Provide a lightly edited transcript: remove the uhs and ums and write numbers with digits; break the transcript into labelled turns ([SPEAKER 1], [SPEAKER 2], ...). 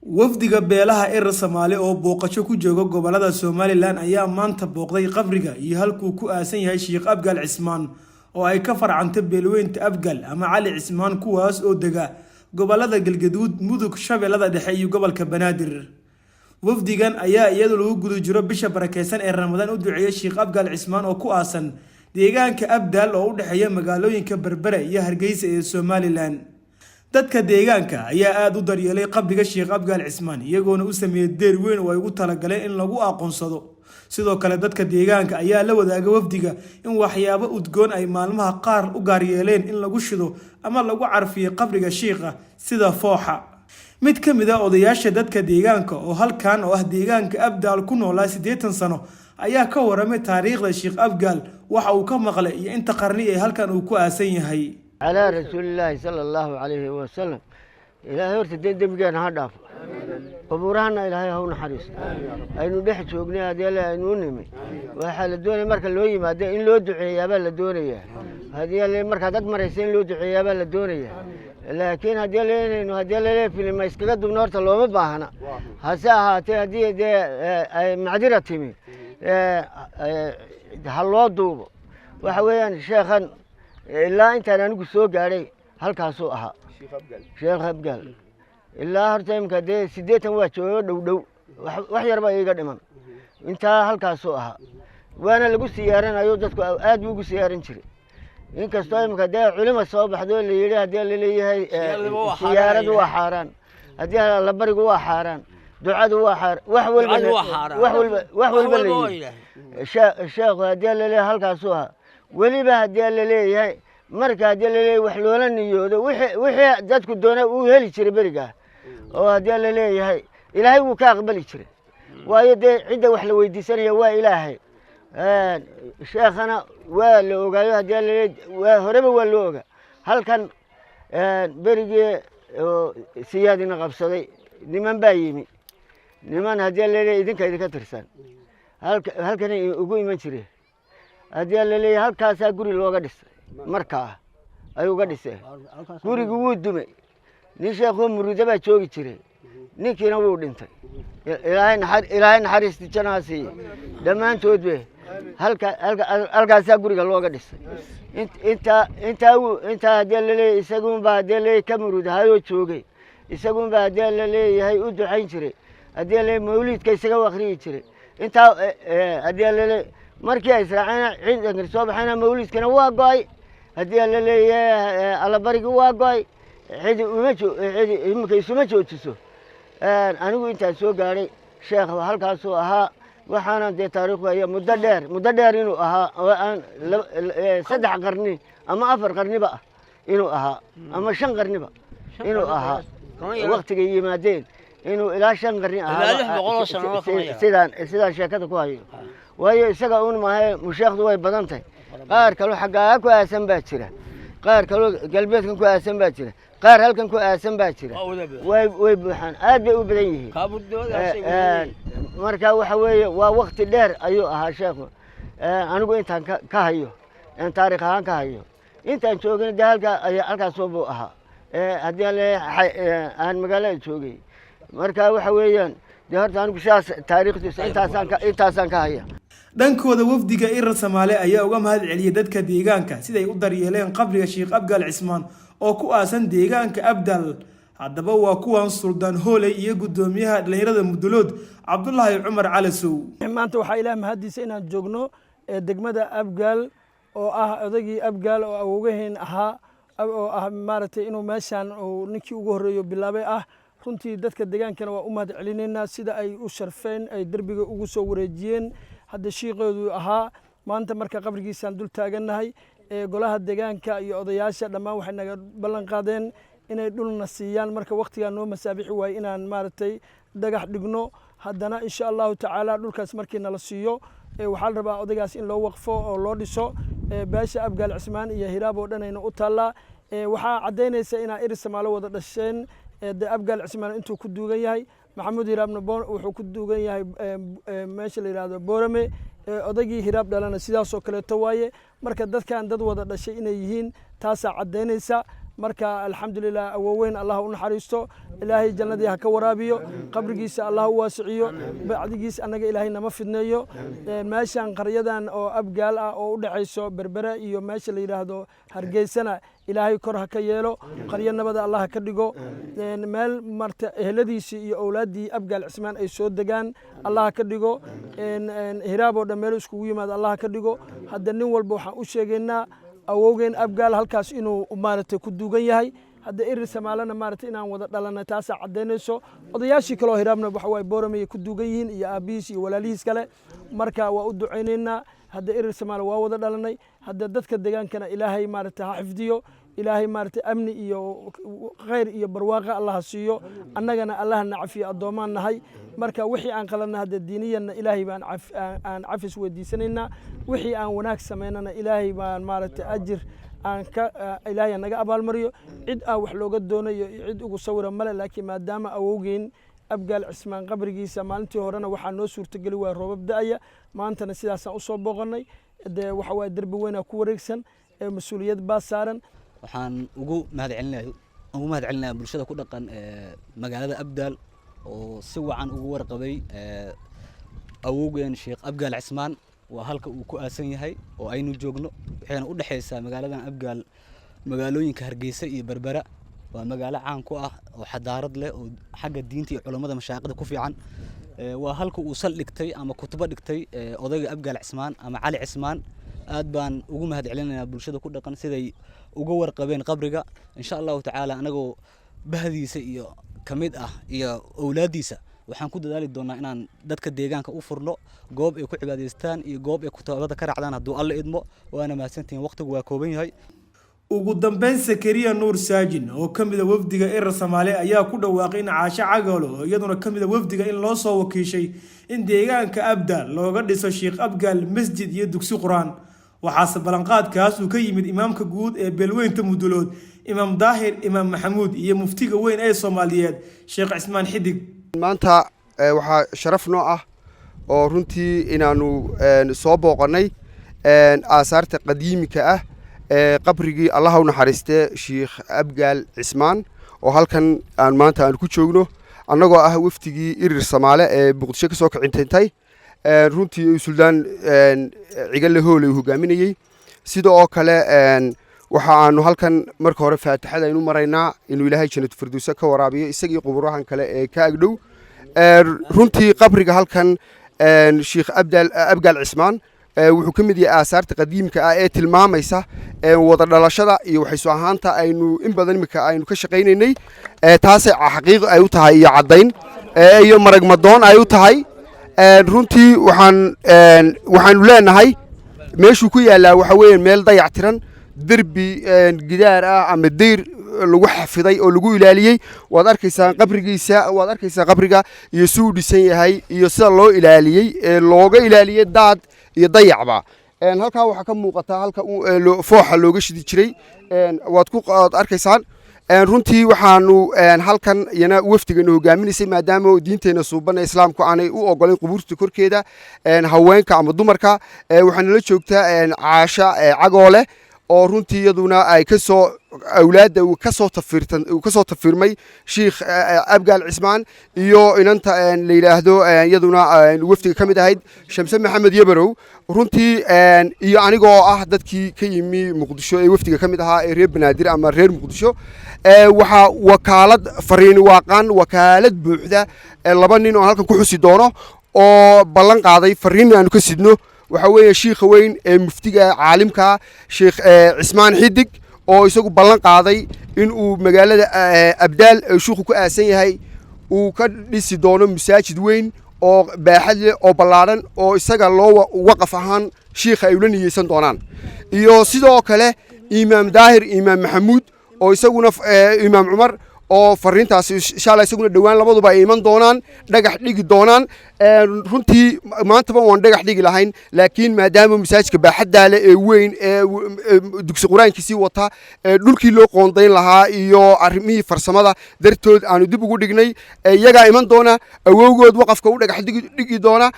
[SPEAKER 1] wafdiga beelaha erer Soomaali oo booqasho ku jooga gobolada Somaliland ayaa maanta booqday qabriga iyo halkuu ku aasan yahay Sheekh Abgaal Cismaan oo ay ka farcantay beelweynta Abgaal ama Cali Cismaan kuwaas oo dega gobolada Galgaduud Mudug Shabeellada Dhexe iyo gobolka Banaadir. wafdigan ayaa iyadoo lagu gudo jiro bisha barakeysan ee Ramadaan u duceeyay Sheekh Abgaal Cismaan oo ku aasan deegaanka Abdaal oo u dhaxeeya magaalooyinka Berbera iyo Hargeysa ee Somaliland. dadka deegaanka ayaa aad u daryeelay qabriga Sheekh Abgaal Cismaan iyagoona u sameeyay deer weyn oo ay ugu talagaleen in lagu aqoonsado. sidoo kale dadka deegaanka ayaa la wadaaga wafdiga in waxyaabo udgoon ay maalmaha qaar u gaar yeeleen in lagu shido ama lagu carfiyo qabriga sheekha sida fooxa. mid ka mid ah odayaasha dadka deegaanka oo halkan oo ah deegaanka Abdaal ku noolaa 80 sano ayaa ka waramay taariikhda Sheekh Abgaal waxa uu ka maqlay iyo inta qarni ee halkan uu ku aasan yahay.
[SPEAKER 2] على رسول الله صلى الله عليه وسلم إلهي ورتدين دمجان هداف قبورنا إلهي هون حريص أينو دح شوقنا هذه لا أينو نمي وحال الدنيا مركز لوي ما ده إن لو دعي يا بل الدنيا هذه اللي مركز أكبر يسين لو دعي يا بل الدنيا لكن هذه اللي إنه هذه اللي في لما يسكت بنور تلوم بهنا هسا هذه ده معذرة تيمي هالله دوب وحويان شيخا إلا أنت أنا نقول سوق عليه هل كاسوها شيخ أبقال إلا هرتهم كده سديت هو شو دو وحير بقى يقدمهم أنت هل كاسوها وأنا اللي قلت سيارين أيودتك أد بقول سيارين شري إن كاستوهم كده علماء الصواب هذول اللي يري هذول اللي هي سيارة هو حاران هذول لبرق هو حاران دعاء هو حار وحول بلي الشيخ هذول اللي هل كاسوها ولي بعد يلا ليه مركز يلا ليه وحلولا نيوده وحي جاتك الدنيا وهلي شري برجع وهذا يلا ليه هاي إلهي وكاقبل يشري ويد عده وحلو ويدي سنة وإلهي شيخنا ولوجا هذا يلا ليه وهرب ولوجا هل كان برجع سيادنا قبصدي لمن بايمي لمن هذا يلا ليه إذن كذا ترسل هل كان يقول من شري هذه اللي هالكاسة قولي لو قدس مركاه أيوة قدسه قولي قوود دمي نشأكم مرودة بتشوقي تري نيكي نقول أنت إلهي نحرس تجناسي دمان تود به هالكاسة قولي لو قدس أنت هذه اللي يسقون بعد اللي كمرودة هايو تشوقي يسقون بعد اللي هاي أدو حين تري هذه اللي مولد كيسقوا آخرين تري أنت هذه اللي markii ay israaceen ciidanka soo baxayna mawlidkana waa go'ay hadii la leeyahay alla bariga waa go'ay imika isuma joojiso anigu intaan soo gaaray sheekh halkaas oo ahaa waxaana de taariikhdu ay muddo dheer inuu ahaa oo aan 3 qarni ama 4 qarniba inuu ahaa ama 5 qarniba inuu ahaa waqtiga yimaadeen inuu ilaa 5 qarni ahaa sidaan sheekada ku hayo waayo isaga uun maahay musheekhdu way badan tahay qaar kale xaggaa ku aasan baa jira qaar kale galbeedkan ku aasan baa jira qaar halkan ku aasan baa jira way buuxaan aad bay u badan yihiin marka waxa weeye waa waqti dheer ayuu ahaa sheekhu anigu intaan ka hayo taariikh ahaan ka hayo intaan joogay halkaas buu ahaa haddii aan magaalada joogay marka waxa weeyaan horta anigu sidaas taariikhdiisa intaasaan ka haya.
[SPEAKER 1] dhankooda wafdiga erer Soomaali ayaa uga mahad celiyay dadka deegaanka siday u daryeeleen qabriga Sheekh Abgaal Cismaan oo ku aasan deegaanka Abdaal. haddaba waa kuwan Suldaan Hooley iyo gudoomiyaha dhalinyarada Mudulood Cabdullaahi Cumar Calasow.
[SPEAKER 3] maanta waxa Ilaahay mahadiisa inaan joogno degmada Abgaal oo ah odagii Abgaal oo awogaheen ahaa oo maartay inuu meeshan oo ninkii ugu horeeyo bilaabay runtii dadka deegaankana waa u mahad celinayna sida ay u sharfeen ay darbiga ugu soo wareejiyeen hadda shiiqoodu ahaa maanta marka qabrigiisaan dul taaganahay golaha deegaanka iyo odayaasha dhammaan waxay naga ballan qaadeen inay dhulna siiyaan marka waqtiga noo masaabixi waay inaan maartay dagax dhigno haddana insha Allah taala dhulkaas markii nala siiyo waxaa la rabaa odagaas in loo waqfo oo loo dhiso baasha Abgaal Cismaan iyo Hiraab oo dhanayna u taala waxaa cadeynaysa in erer Soomaali wada dhasheen Abgaal Cismaan intuu ku duugan yahay Maxamuud Hiraabna wuxuu ku duugan yahay meesha la yiraahdo Boorame odagii Hiraab dhalana sidaas oo kale waaye marka dadkan dad wada dhashay inay yihiin taas cadeynaysa marka alxamdulilah awooweyn allah u naxariisto ilaahay jannadii ha ka waraabiyo qabrigiisa allah u waasiciyo bacdigiis annaga ilaahay nama fidneeyo meeshan qaryadan oo abgaal ah oo u dhaxayso berbere iyo meesha la yidhaahdo hargeysana ilaahay kor ha ka yeelo qaryo nabada allah ha ka dhigo meel marta eheladiisii iyo owlaaddii abgaal cismaan ay soo degaan allah ha ka dhigo hiraab oo dhan meel iskugu yimaado allah ha ka dhigo hadda nin walba waxaan u sheegaynaa awowgeen abgaal halkaas inuu maaragtay ku duugan yahay hadda irir samaalana maaragtay inaan wada dhalanay taasaa caddaynayso odayaashii kaloo hiraabna waxa waaye booramay ku duugan yihiin iyo aabihiis iyo walaalihiis kale marka waa u ducaynaynaa hadda irir samaale waa wada dhalanay hadda dadka degaankana ilaahay maaragtay ha xifdiyo ilaahay maaragtay amni iyo khayr iyo barwaaqa allah siiyo annagana allah na cafiyo addoomaan nahay marka wixii aan qalanna hadda diiniyanna ilaahay baan aan cafis weydiisanaynaa wixii aan wanaag samaynana ilaahay baan maaragtay ajir aan ka ilaahay naga abaalmariyo cid aan wax looga doonayo cid ugu sawira male laakiin maadaama awowgeen abgaal cismaan qabrigiisa maalintii horena waxaa noo suurtageli waaya roobab da'aya maantana sidaasaan usoo booqanay dee waxa waaye derbi weynaa ku wareegsan ee mas-uuliyad baa saaran
[SPEAKER 4] waxaan ugu mahadcelinayaa bulshada ku dhaqan magaalada abdaal oo si wacan ugu warqabay awowgeen sheekh abgaal cismaan waa halka uu ku aasan yahay oo aynu joogno waxayna u dhaxaysaa magaaladan abgaal magaalooyinka hargeysa iyo berbera waa magaalo caan ku ah oo xadaarad leh oo xagga diinta iyo culimada mashaaqida ku fiican waa halka uu sal dhigtay ama kutubo dhigtay odayga abgaal cismaan ama cali cismaan aad baan ugu mahadcelinayaa bulshada ku dhaqan siday uga warqabeen qabriga insha allahu tacaala anagoo bahdiisa iyo kamid ah iyo owlaadiisa waxaan ku dadaali doonaa inaan dadka deegaanka u furno goob ay ku cibaadaystaan iyo goob ay kutaabada ka raacdaan hadduu alla idmo waana mahadsantihiin waqtigu waa kooban yahay
[SPEAKER 1] ugu dambeyn Sakariya Nuur Saajin oo kamid ah wafdiga Irir Soomaali ayaa ku dhawaaqay in Caasha Cagalo oo iyaduna kamid ah wafdiga in loo soo wakiishay in deegaanka Abdaal looga dhiso Sheekh Abgaal masjid iyo dugsi Quraan waxaase ballanqaadkaas uu ka yimid imaamka guud ee beelweynta Mudulood imaam Daahir imaam Maxamuud iyo muftiga weyn ee Soomaaliyeed Sheekh Cismaan Xidig
[SPEAKER 5] maanta waxaa sharaf noo ah oo runtii inaanu soo booqanay aasaarta qadiimika ah qabrigii Allah u naxariistay Sheekh Abgaal Cismaan oo halkan aan maanta aan ku joogno annagoo ah waftigii Irir Soomaali ee Muqdisho ka soo kicintay runtii suldaan cigalle hoolay hogaaminayay sidoo kale waxa aanu halkan marka hore faatixada aynu maraynaa inuu ilaahay jannatu firdawsa ka waraabiyo isagii quburahan kale ee ka agdhow runtii qabriga halkan Sheekh Abgaal Cismaan wuxuu ka mid yahay aasaarta qadiimka ah ee tilmaamaysa wada dhalashada iyo waxay soo ahaanta aynu in badan imika aynu ka shaqaynaynay taasay xaqiiqo ay u tahay iyo caddayn iyo maragmadoon ay u tahay runtii waxaanu leenahay meeshuu ku yaallaa waxa weeyaan meel dayac tiran derbi gidaar ah ama deyr lagu xafiday oo lagu ilaaliyey waad arkaysaa qabriga iyo si uu dhisan yahay iyo sida loo ilaaliyey looga ilaaliyey daad iyo dayacba halkaa waxaa ka muuqataa halka fooxa looga shidi jiray waad arkaysaan runtii waxaanu halkan iyana wafdigeena hogaaminaysay maadaama diinteena suuban ee islaamku aanay u ogolayn qubuurta korkeeda haweenka ama dumarka waxaana la joogtaa Caasha Cagoole oo runtii iyaduna ay ka soo awlaadda ka soo tafirmay Sheekh Abgaal Cismaan iyo inanta la yiraahdo iyaduna wafdiga kamid ahayd Shamse Maxamed Yabarow runtii iyo anigoo ah dadkii ka yimi Muqdisho ee wafdiga kamid ahaa ee reer Banaadir ama reer Muqdisho waxa wakaalad fariin waaqan wakaalad buuxda laba nin oo halkan ku xusi doono oo ballan qaaday fariin aanu ka sidno waxa weeye sheekha weyn ee muftiga caalimka Sheekh Cismaan Xidig oo isagu ballan qaaday in uu magaalada Abdaal sheekhu ku aasan yahay uu ka dhisi doono masaajid weyn oo baaxad leh oo ballaaran oo isaga loo waqaf ahaan sheekha ay u leeysan doonaan iyo sidoo kale imaam Daahir imaam Maxamuud oo isaguna imaam Umar oo fariintaas insha Allah isaguna dhawaan labaduba ay iman doonaan dhagax dhigi doonaan runtii maanta waan dhagax dhigi lahayn laakiin maadaama masaajidka baaxadda leh ee weyn ee dugsi quraankiisii wata dhulkii loo qoondayn lahaa iyo arrimihii farsamada dartood aanu dib ugu dhignay iyaga iman doona awowgood waqafka u dhagax dhigi doona